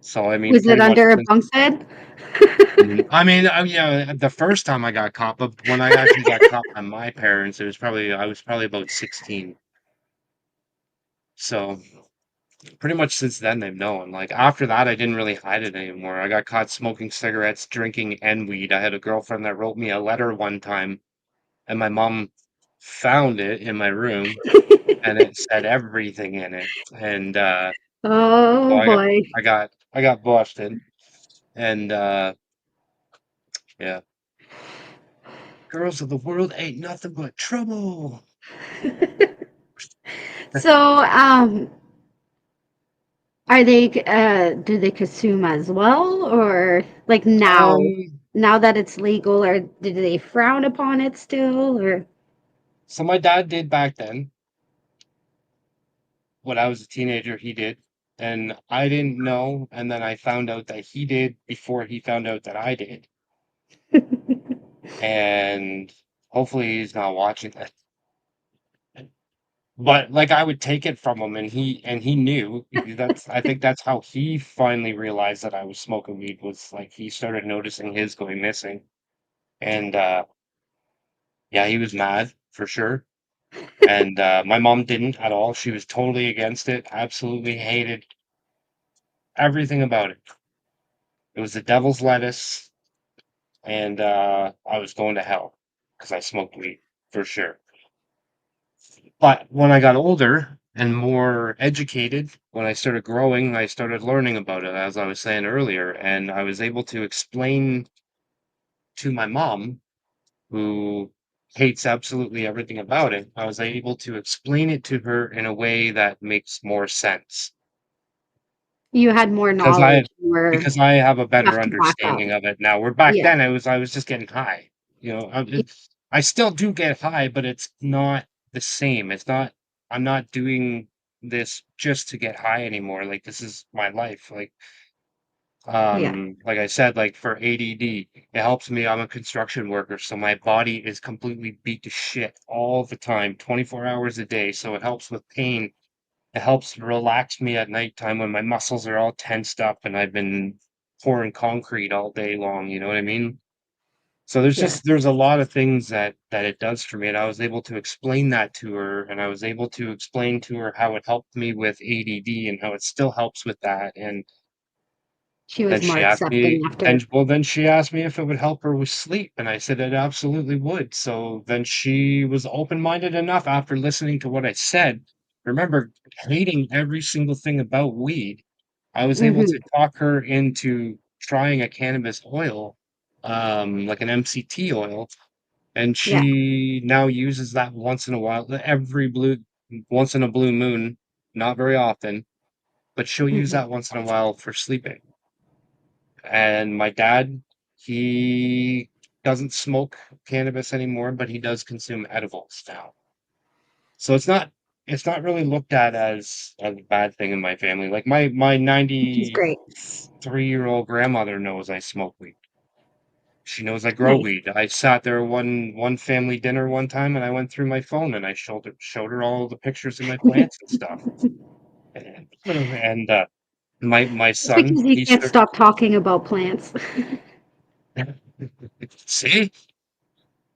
So I mean, Was it pretty much under a since, bunk bed? I mean, yeah, the first time I got caught, but when I actually got caught by my parents, I was probably about 16. So pretty much since then they've known. Like after that, I didn't really hide it anymore. I got caught smoking cigarettes, drinking, and weed. I had a girlfriend that wrote me a letter one time, and my mom found it in my room, and it said everything in it. And so Oh boy. I got busted, and yeah, girls of the world ain't nothing but trouble. So, are they do they consume as well, or like Um, now that it's legal, or do they frown upon it still, or so my dad did back then. When I was a teenager, he did. And I didn't know, and then I found out that he did before he found out that I did. And hopefully he's not watching that. But like I would take it from him and he knew. That's I think that's how he finally realized that I was smoking weed was like he started noticing his going missing. And yeah, he was mad for sure. And my mom didn't at all. She was totally against it, absolutely hated everything about it. It was the devil's lettuce, and I was going to hell because I smoked weed for sure. But when I got older and more educated, when I started growing, I started learning about it, as I was saying earlier, and I was able to explain to my mom, who hates absolutely everything about it. I was able to explain it to her in a way that makes more sense You had more because I knowledge, more because I have a stuff better to back up. understanding of it now. Where back Yeah. then I was just getting high. You know, I still do get high, but it's not the same. It's not. I'm not doing this just to get high anymore. Like this is my life. Yeah. Like I said, like for ADD, it helps me. I'm a construction worker, so my body is completely beat to shit all the time, 24 hours a day. So it helps with pain. It helps relax me at nighttime when my muscles are all tensed up and I've been pouring concrete all day long, you know what I mean? So Yes. there's a lot of things that it does for me, and I was able to explain that to her, and I was able to explain to her how it helped me with ADD and how it still helps with that, and She was more then she asked me if it would help her with sleep, and I said it absolutely would. So then she was open-minded enough after listening to what I said. Remember, hating every single thing about weed, I was able Mhm. to talk her into trying a cannabis oil, like an MCT oil, and Yeah. she now uses that once in a while, once in a blue moon, not very often, but she'll use Mhm. that once in a while for sleeping. And my dad, he doesn't smoke cannabis anymore, but he does consume edibles now. So it's not really looked at as a bad thing in my family. Like my Which is great. 93-year-old grandmother knows I smoke weed. She knows I grow Nice. weed. I sat there one family dinner one time and I went through my phone and I showed her all the pictures of my plants and stuff. And my It's son, because you can't stop talking about plants. see?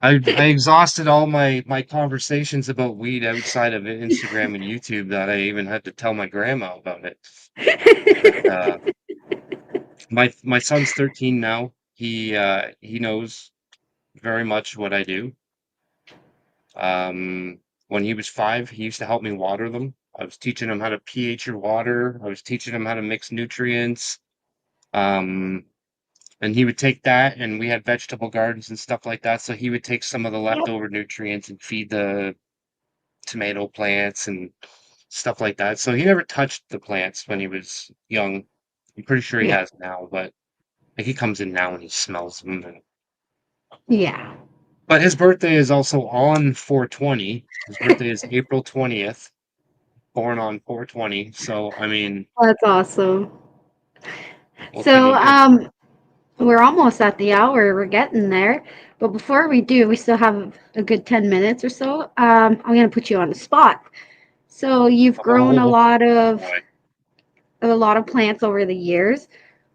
I exhausted all my conversations about weed outside of Instagram and YouTube that I even had to tell my grandma about it. But my son's 13 now. He knows very much what I do. When he was 5, he used to help me water them. I was teaching him how to pH your water. I was teaching him how to mix nutrients. Um, and he would take that, and we had vegetable gardens and stuff like that. So he would take some of the Yep. leftover nutrients and feed the tomato plants and stuff like that. So he never touched the plants when he was young. I'm pretty sure he Yeah. has now, but like, he comes in now and he smells them. Yeah. But his birthday is also on 420. His birthday is April 20th, born on 420. So I mean, That's awesome. what can So, you do? we're almost at the hour. We're getting there. But before we do, we still have a good 10 minutes or so. I'm going to put you on the spot. So, you've grown Oh boy. a lot of plants over the years.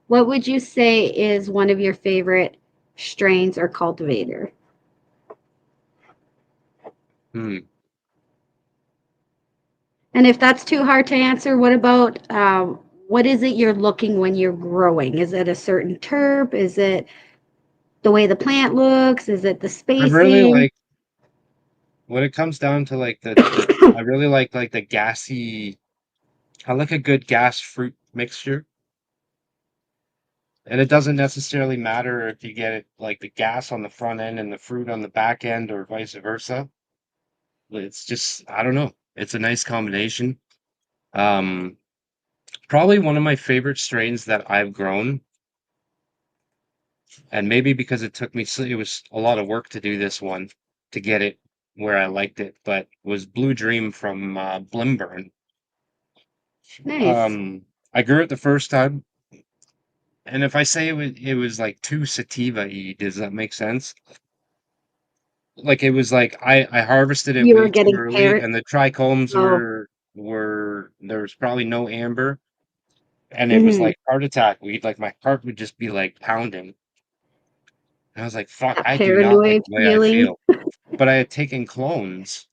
What would you say is one of your favorite strains or cultivator? Hmm. And if that's too hard to answer, what about what is it you're looking when you're growing? Is it a certain terp? Is it the way the plant looks? Is it the I really spacing? like when it comes down to like the I really like the gassy. I like a good gas fruit mixture. And it doesn't necessarily matter if you get it like the gas on the front end and the fruit on the back end or vice versa. It's just, I don't know. It's a nice combination. Um, Probably one of my favorite strains that I've grown, and maybe because it was a lot of work to do this one to get it where I liked it, but was Blue Dream from Blimburn. Nice. I grew it the first time, and if I say it was like too sativa-y, does that make sense? Like, it was like I harvested it You were way too getting early, parrot. and the trichomes Oh, were there was probably no amber, and it was hmm, like heart attack weed, like, my heart would just be, like, pounding, and I was like, "Fuck, that I do not like paranoid the way I feeling. feel." But I had taken clones,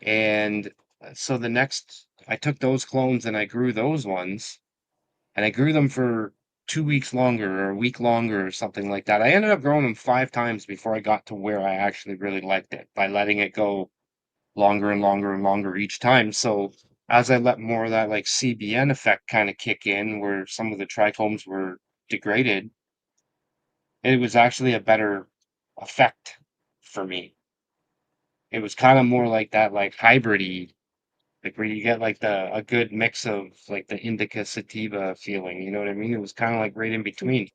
and, so the next I took those clones and I grew those ones, and I grew them for 2 weeks longer or a week longer or something like that. I ended up growing them 5 times before I got to where I actually really liked it by letting it go longer and longer and longer each time. So as I let more of that like CBN effect kind of kick in, where some of the trichomes were degraded, it was actually a better effect for me. It was kind of more like that, like hybridy, like where you get like a good mix of like the indica sativa feeling. You know what I mean? It was kind of like right in between.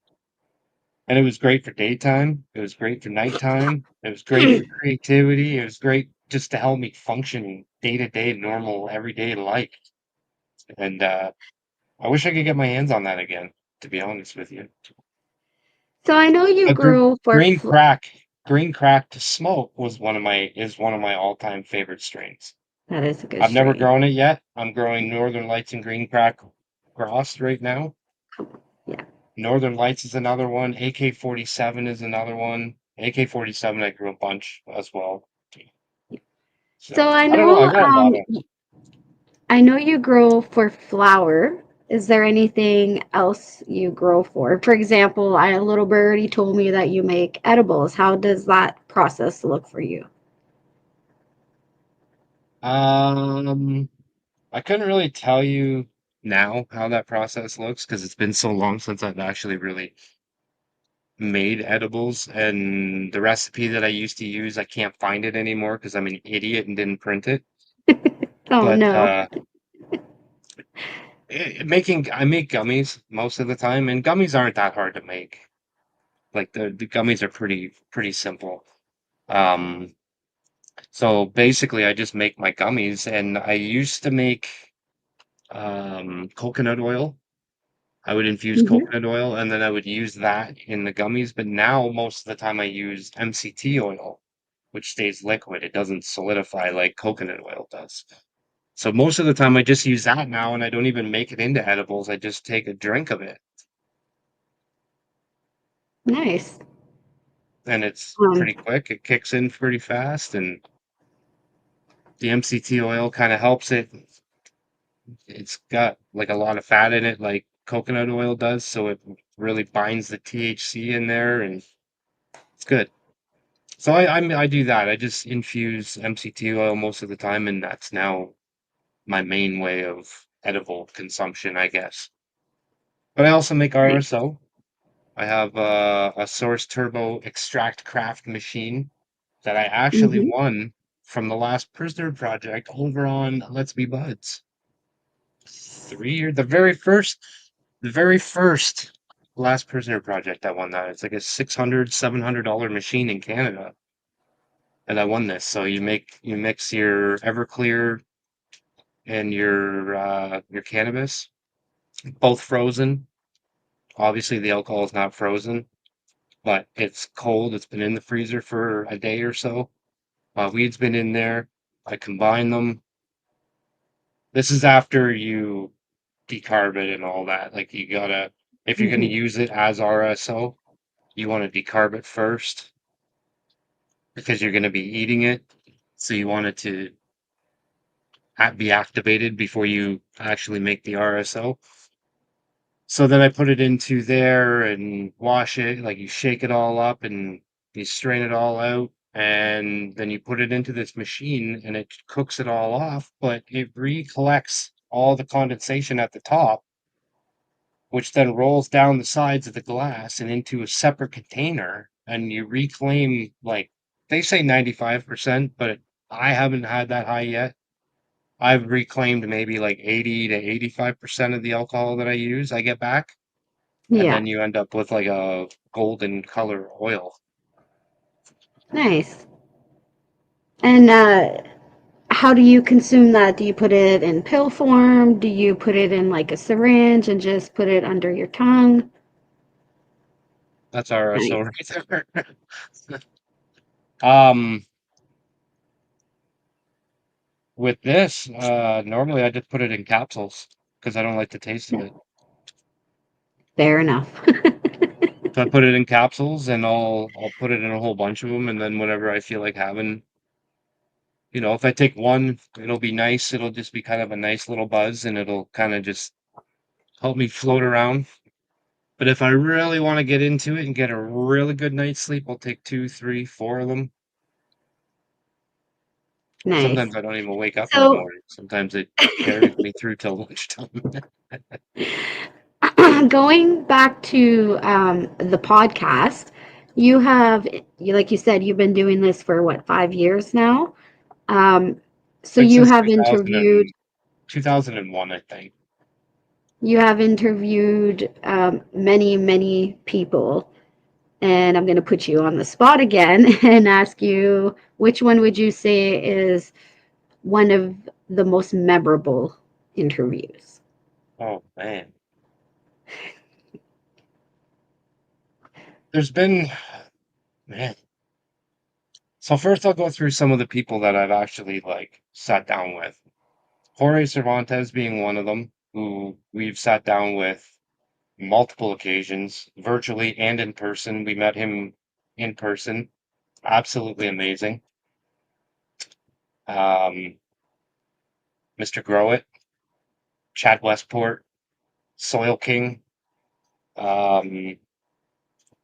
And it was great for daytime. It was great for nighttime. It was great for creativity. It was great just to help me function day to day, normal, everyday life. And I wish I could get my hands on that again, to be honest with you. So I know you A grow for green crack to smoke was one of my all-time favorite strains. that is a good I've never strain. grown it yet. I'm growing Northern Lights and green crack crossed right now. Yeah. Northern Lights is another one. AK-47 is another one. AK-47 I grew a bunch as well. So So I don't know. I got a lot of. I know you grow for flower. Is there anything else you grow for? For example, a little birdie told me that you make edibles. How does that process look for you? Um, I couldn't really tell you now how that process looks because it's been so long since I've actually really made edibles, and the recipe that I used to use, I can't find it anymore because I'm an idiot and didn't print it. Oh But no. I make gummies most of the time, and gummies aren't that hard to make. Like the gummies are pretty simple. Um, so basically, I just make my gummies, and I used to make coconut oil. I would infuse Mhm. coconut oil, and then I would use that in the gummies. But now, most of the time, I use MCT oil, which stays liquid. It doesn't solidify like coconut oil does. So most of the time, I just use that now, and I don't even make it into edibles. I just take a drink of it, Nice. and it's Um, pretty quick. It kicks in pretty fast, and the MCT oil kind of helps it. It's got like a lot of fat in it, like coconut oil does, so it really binds the THC in there, and it's good. So I do that. I just infuse MCT oil most of the time, and that's now my main way of edible consumption, I guess. But I also make nice. RSO. I have a Source Turbo Extract Craft machine that I actually Hmm. won from the last Prisoner project over on Let's Be Buds. 3 years, the very first last Prisoner project I won that. It's like a $600, $700 machine in Canada, and I won this. So you mix your Everclear and your cannabis, both frozen. Obviously, the alcohol is not frozen, but it's cold. It's been in the freezer for a day or so. Weed's been in there. I combine them. This is after you decarb it and all that. Like you gotta, if you're gonna Hmm. use it as RSO, you want to decarb it first because you're gonna be eating it. So you want it to be activated before you actually make the RSO. So then I put it into there and wash it, like you shake it all up and you strain it all out. And then you put it into this machine and it cooks it all off, but it recollects all the condensation at the top, which then rolls down the sides of the glass and into a separate container. And you reclaim, like, they say 95%, but I haven't had that high yet. I've reclaimed maybe like 80 to 85% of the alcohol that I use, I get back, and Yeah. then you end up with like a golden color oil. Nice. And how do you consume that? Do you put it in pill form? Do you put it in like a syringe and just put it under your tongue? That's our so Nice. right there. um, with this, normally I just put it in capsules because I don't like the taste of it. Fair enough. So I put it in capsules and I'll put it in a whole bunch of them, and then whatever I feel like having, if I take one, it'll be nice. It'll just be kind of a nice little buzz, and it'll kind of just help me float around. But if I really want to get into it and get a really good night's sleep, I'll take 2, 3, 4 of them. Nice. Sometimes I don't even wake up in the So, morning. Sometimes it carries me through till lunchtime. going back to the podcast, like you said, you've been doing this for what, 5 years now? Um, so Been you since have interviewed 2001, I think. many, many people, and I'm going to put you on the spot again and ask you which one would you say is one of the most memorable interviews? Oh man. There's been man. So first I'll go through some of the people that I've actually like sat down with. Jorge Cervantes being one of them, who we've sat down with multiple occasions, virtually and in person. We met him in person. Absolutely amazing. Um, Mr. Growit, Chad Westport, Soil King, um,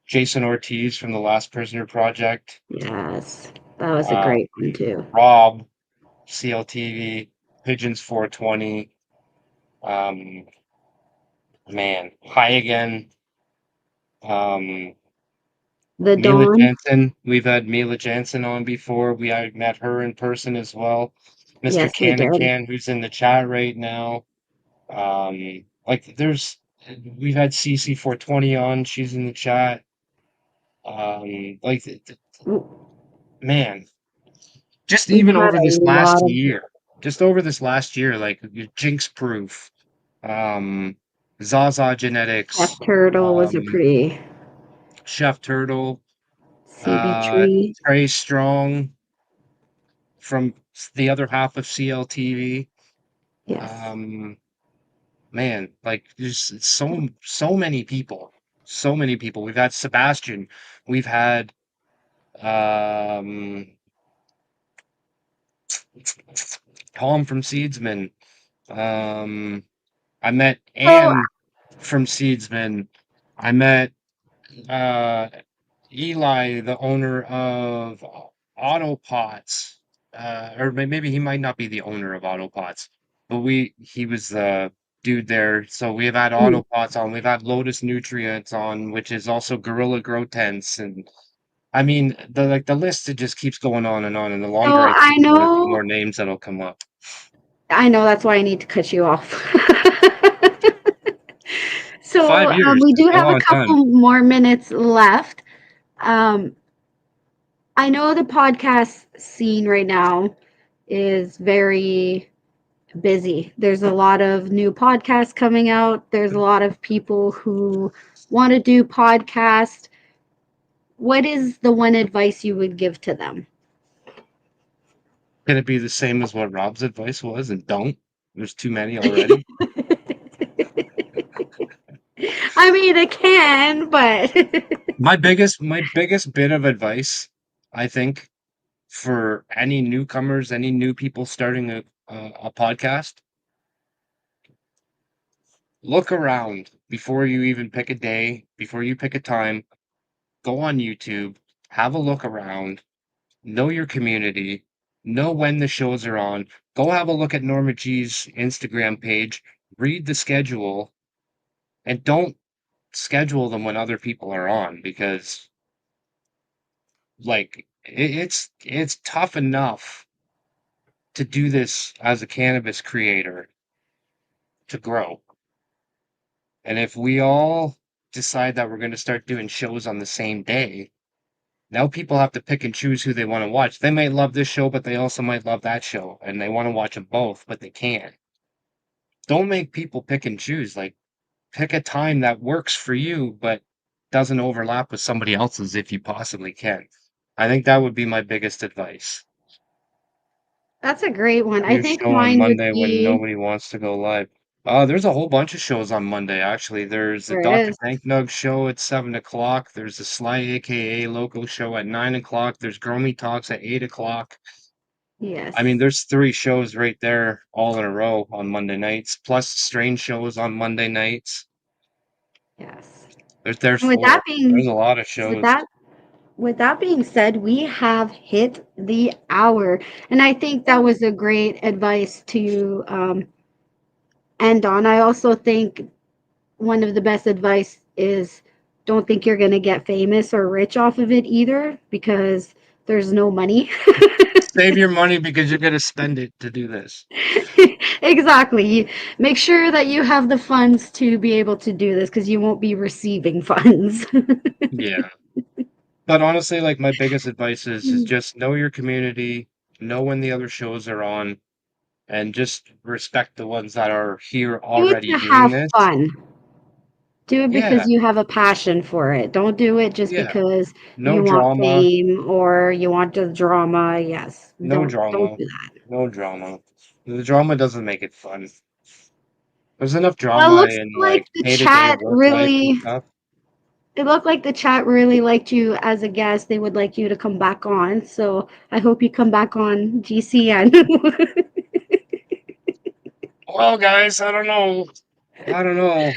Jason Ortiz from the Last Prisoner Project, Yes, that was a uh, great one too. Rob, CLTV, Pigeons 420, um, man, High Again, um, The Mila Dawn. Jansen. We've had Mila Jansen on before. I met her in person as well. Mr. Yes, we did. Canacan, who's in the chat right now. Like we've had CC420 on. She's in the chat. Like man, just We've even had over a this lot last of year, just over this last year, like Jinx Proof, um, Zaza Chef Genetics, Turtle was a um, pretty Chef Turtle, CB tree. Trey Strong from the other half of CLTV. Yes. Um, man, like there's so many people, so many people. We've had Sebastian, we've had um Tom from Seedsman. Um, I met So, Anne from Seedsman. I met uh Eli, the owner of Autopots, or maybe he might not be the owner of Autopots, but he was the dude there. So we've had mm, Autopots on, we've had Lotus Nutrients on, which is also Gorilla Grow Tents, and I mean the list it just keeps going on, and the so longer I think about it, the more names that'll come up. I know that's why I need to cut you off. So, 5 years, we do a have a long time. couple more minutes left. Um, I know the podcast scene right now is very busy. There's a lot of new podcasts coming out. There's a lot of people who want to do podcasts. What is the one advice you would give to them? Can it be the same as what Rob's advice was? And don't. There's too many already. I mean, it can, but My biggest bit of advice, I think, for any newcomers, any new people starting a podcast, look around before you even pick a day, before you pick a time. Go on YouTube, have a look around, know your community, know when the shows are on. Go have a look at Norma G's Instagram page, read the schedule, and don't schedule them when other people are on because like it's tough enough to do this as a cannabis creator to grow. And if we all decide that we're going to start doing shows on the same day, now people have to pick and choose who they want to watch. They might love this show, but they also might love that show, and they want to watch them both, but they can't. Don't make people pick and choose. Like, pick a time that works for you, but doesn't overlap with somebody else's if you possibly can. I think that would be my biggest advice. that's a great one. Do I a think show on mine would Monday when be nobody wants to go live. There's a whole bunch of shows on Monday, actually. There's the there Dr. is. Danknug show at 7 o'clock. There's the Sly aka Loco show at 9 o'clock. There's Gromy Talks at 8 o'clock. I mean, Yes. there's 3 shows right there all in a row on Monday nights, plus strange shows on Monday nights. Yes. There's And with that 4. There's being a lot of with shows. that with that being said, we have hit the hour, and I think that was a great advice to end on. I also think one of the best advice is don't think you're going to get famous or rich off of it either because there's no money. Save your money because you're gonna spend it to do this. Exactly. Make sure that you have the funds to be able to do this because you won't be receiving funds. Yeah. But honestly, like, my biggest advice is Do just know your community, know when the other shows are on, and just respect the ones that are here it already to doing have this. fun. Do it Yeah, because you have a passion for it. Don't do it just yeah. because No you want drama, fame or you want the drama. Yes. no Don't drama, do that. no drama. The drama doesn't make it fun. There's enough Well, it drama looks in, like like, the day-to-day chat work life and really stuff. it looked like the chat really liked you as a guest. They would like you to come back on. So I hope you come back on GCN. Well, guys, I don't know. I don't know.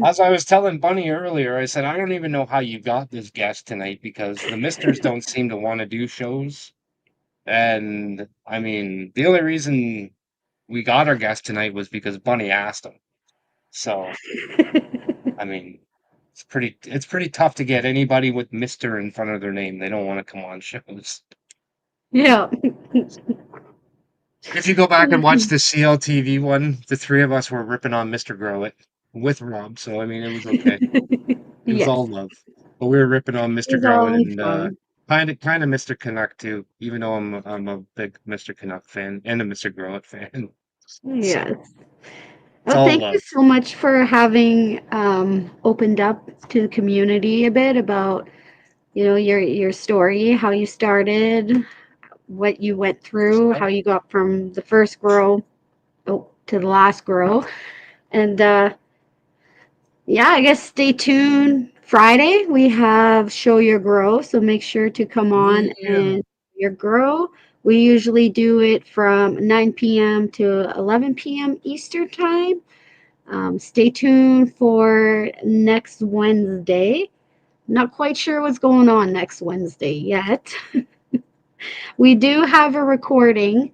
As I was telling Bunny earlier, I said, "I don't even know how you got this guest tonight because the misters don't seem to wanna do shows." And, I mean, the only reason we got our guest tonight was because Bunny asked him. So, I mean, it's pretty tough to get anybody with "Mister" in front of their name. They don't wanna come on shows. Yeah. If you go back and watch the CLTV one, the 3 of us were ripping on Mr. Grow It with Rob, so, I mean, it was okay. It was all Yes. love. But we were ripping on Mr. It's Grow It all and, fun. kinda Mr. Canuck too, even though I'm a big Mr. Canuck fan and a Mr. Grow It fan. So, Yes. it's Well, all thank you love. so much for having opened up to the community a bit about, your story, how you started, what you went through, how you got from the first grow to the last grow. And yeah, I guess stay tuned. Friday, we have Show Your Grow, so make sure to come on Yeah. and your grow. We usually do it from 9 p.m. to 11 p.m. Eastern Time. Stay tuned for next Wednesday. Not quite sure what's going on next Wednesday yet. We do have a recording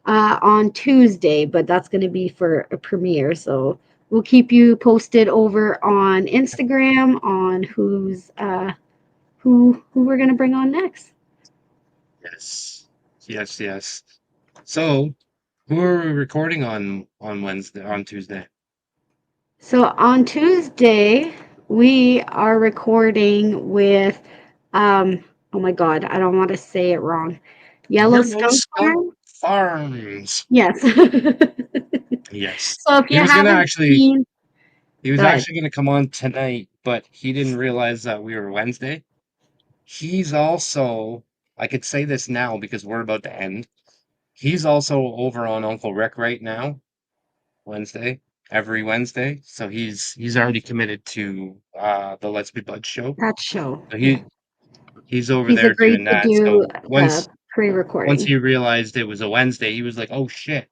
on Tuesday, but that's going to be for a premiere. So we'll keep you posted over on Instagram on who we're going to bring on next. Yes. Yes, yes. So, who are we recording on Tuesday? So on Tuesday we are recording with oh my god, I don't want to say it wrong. Yellow Yellowstone Skunk Farm? Farms. Yes. Yes. So if He you was gonna haven't actually seen, he was good. actually gonna come on tonight, but he didn't realize that we were Wednesday. He's also, I could say this now because we're about to end. He's also over on Uncle Rick right now, Wednesday, every Wednesday. So he's already committed to the Let's Be Bud show. That show. So Yeah. he's over He's there agreed doing to that. do So the once pre-recording. he realized it was a Wednesday, he was like, "Oh shit,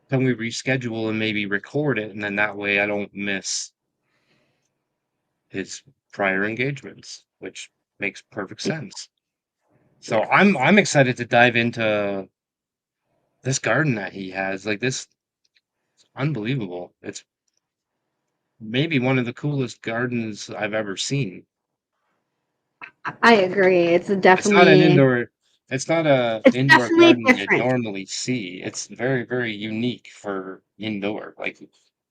can we reschedule and maybe record it?" And then that way I don't miss his prior engagements, which makes perfect sense. So Yes. I'm excited to dive into this garden that he has. Like, this unbelievable. It's maybe one of the coolest gardens I've ever seen. I agree. It's not an indoor it's not a It's indoor definitely garden you'd different. normally see. It's very, very unique for indoor. Like,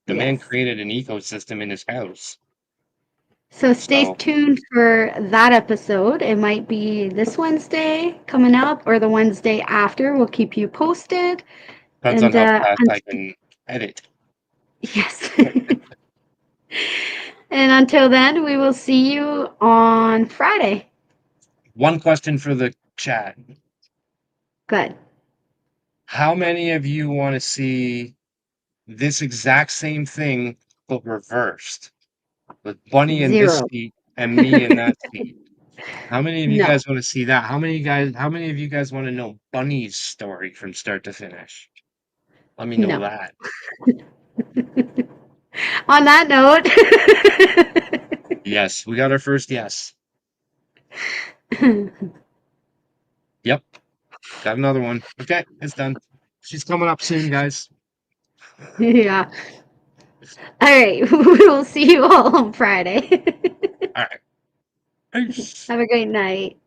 the man Yes. created an ecosystem in his house. So stay So tuned for that episode. It might be this Wednesday coming up or the Wednesday after. We'll keep you posted. depends on And how fast I can edit. yes. And until then, we will see you on Friday. One question for the chat. Good. How many of you want to see this exact same thing but reversed? With Bunny in this Zero. seat and me in that seat. How many of you No, guys want to see that? How many of you guys want to know Bunny's story from start to finish? Let me know no. that. On that note, Yes, we got our first yes. Yep, got another one. Okay, it's done. She's coming up soon, guys. yeah. All right. We will see you all on Friday. All right. Peace. Have a great night.